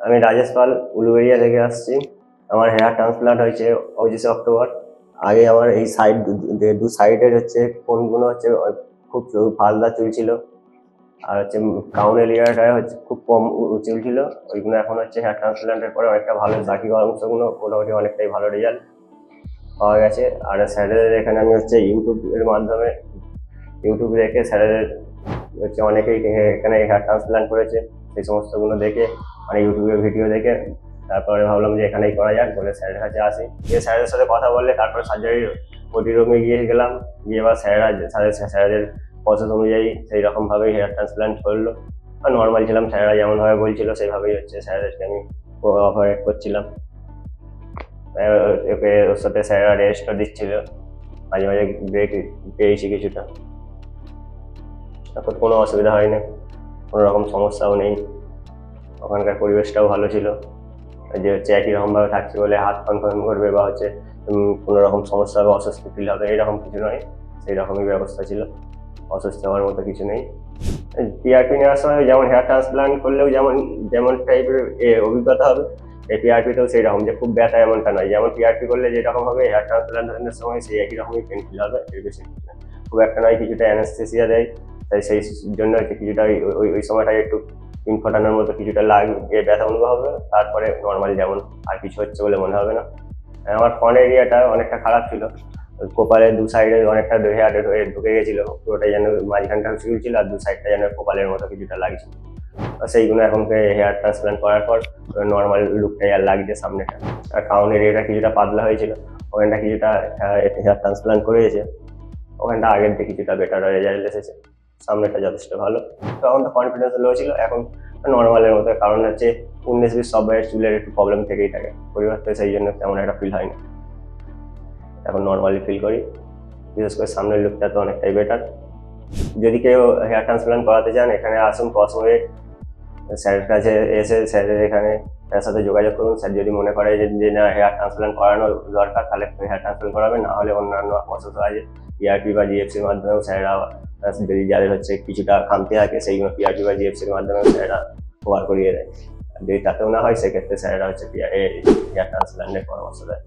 আমি রাজেশ পাল উলুবেড়িয়া থেকে আসছি। আমার হেয়ার ট্রান্সপ্লান্ট হয়েছে 25 অক্টোবর। আগে আমার এই দু সাইডের কোনগুলো খুব ফালদা চুল ছিল, আর কাউনের এরিয়াটায় খুব কম চুল ছিল। ওইগুলো এখন হেয়ার ট্রান্সপ্লান্টের পরে অনেকটা ভালো, বাকি অংশগুলো মোটামুটি অনেকটাই ভালো রেজাল্ট পাওয়া গেছে। আর স্যারেদের এখানে আমি ইউটিউবের মাধ্যমে ইউটিউব দেখে স্যারেদের অনেকেই এখানে হেয়ার ট্রান্সপ্লান্ট করেছে, সেই সমস্তগুলো দেখে মানে ইউটিউবের ভিডিও দেখে তারপরে ভাবলাম যে এখানেই করা যাক বলে স্যারের কাছে আসি। গিয়ে স্যারের সাথে কথা বললে তারপরে সার্জারির ওটি রুমে গিয়ে গেলাম, গিয়ে এবার স্যারেদের প্রসেস অনুযায়ী সেই রকমভাবেই হেয়ার ট্রান্সপ্লান্ট করলো। আর নর্মাল ছিলাম, স্যারেরা যেমনভাবে বলছিল সেইভাবেই স্যারেদেরকে আমি অপারেট করছিলাম। ওর সাথে স্যারেরা রেস্টও দিচ্ছিল, মাঝে মাঝে ব্রেক পেয়েছি কিছুটা। এখন কোনো অসুবিধা হয়নি, কোনো রকম সমস্যাও নেই। ওখানকার পরিবেশটাও ভালো ছিল, যে একই রকমভাবে থাকছে বলে হাত কনফার্ম করবে বা কোনো রকম সমস্যা হবে, অস্বস্তি ফিল হবে, এইরকম কিছু নয়। সেই রকমই ব্যবস্থা ছিল, অস্বস্তি হওয়ার মতো কিছু নেই। পিআরপি নেওয়ার সময় যেমন হেয়ার ট্রান্সপ্লান্ট করলেও যেমন টাইপের অভিজ্ঞতা হবে, এই পিআরপিতেও সেই রকম, যে খুব ব্যথা এমনটা নয়। যেমন পিআরপি করলে যেরকম হবে হেয়ার ট্রান্সপ্লান্টের সময় সেই একই রকমই পেন ফিল হবে, এর বেশি খুব একটা নয়। কিছুটা অ্যানেস্থেসিয়া দেয়, তাই সেই জন্য কিছুটা ওই সময়টা একটু পিন ফোটানোর মতো কিছুটা লাগবে, ব্যথা অনুভব হবে। তারপরে নর্মাল যেমন আর কিছু হচ্ছে বলে মনে হবে না। আমার ফ্রন্ট এরিয়াটা অনেকটা খারাপ ছিল, কপালের দু সাইডে অনেকটা হেয়ার ঢুকে গেছিল, পুরোটাই যেন মাঝখানটা চুল ছিল আর দু সাইডটা যেন কপালের মতো কিছুটা লাগছিল। সেইগুলো এখন হেয়ার ট্রান্সপ্লান্ট করার পর নর্মাল লুকটাই আর লাগছে সামনেটা। আর কাউন এরিয়াটা কিছুটা পাতলা হয়েছিল, ওখানটা কিছুটা হেয়ার ট্রান্সপ্লান্ট করেছে, ওখানটা আগের থেকে কিছুটা বেটার রেজাল্ট এসেছে। সামনেটা যথেষ্ট ভালো। তখন তো কনফিডেন্স লো ছিল, এখন নর্মালের মতো। কারণ 19-20 সবাইয়ের চুলের একটু প্রবলেম থেকেই থাকে, পরিবর্তে সেই জন্য তেমন একটা ফিল হয় না, এখন নর্মালি ফিল করি। বিশেষ করে সামনের লুকটা তো অনেকটাই বেটার। যদি কেউ হেয়ার ট্রান্সপ্লান্ট করাতে চান, এখানে আসুন কসমোয়েট, স্যারের কাছে এসে স্যারের স্যারের সাথে যোগাযোগ করুন। স্যার যদি মনে করে যে না হেয়ার ট্রান্সপ্লান্ট করানো দরকার, তাহলে হেয়ার ট্রান্সপ্লান্ট করাবেন, না হলে অন্যান্য প্রসেস আছে পিআরপি বা জিএফসির মাধ্যমেও স্যারেরা, যদি যাদের কিছুটা খামতি থাকে সেইগুলো পিআরপি বা জিএফসির মাধ্যমেও স্যারেরা কভার করিয়ে দেয়। যদি তাতেও না হয় সেক্ষেত্রে স্যারেরা হেয়ার ট্রান্সপ্লান্টের পরামর্শ দেয়।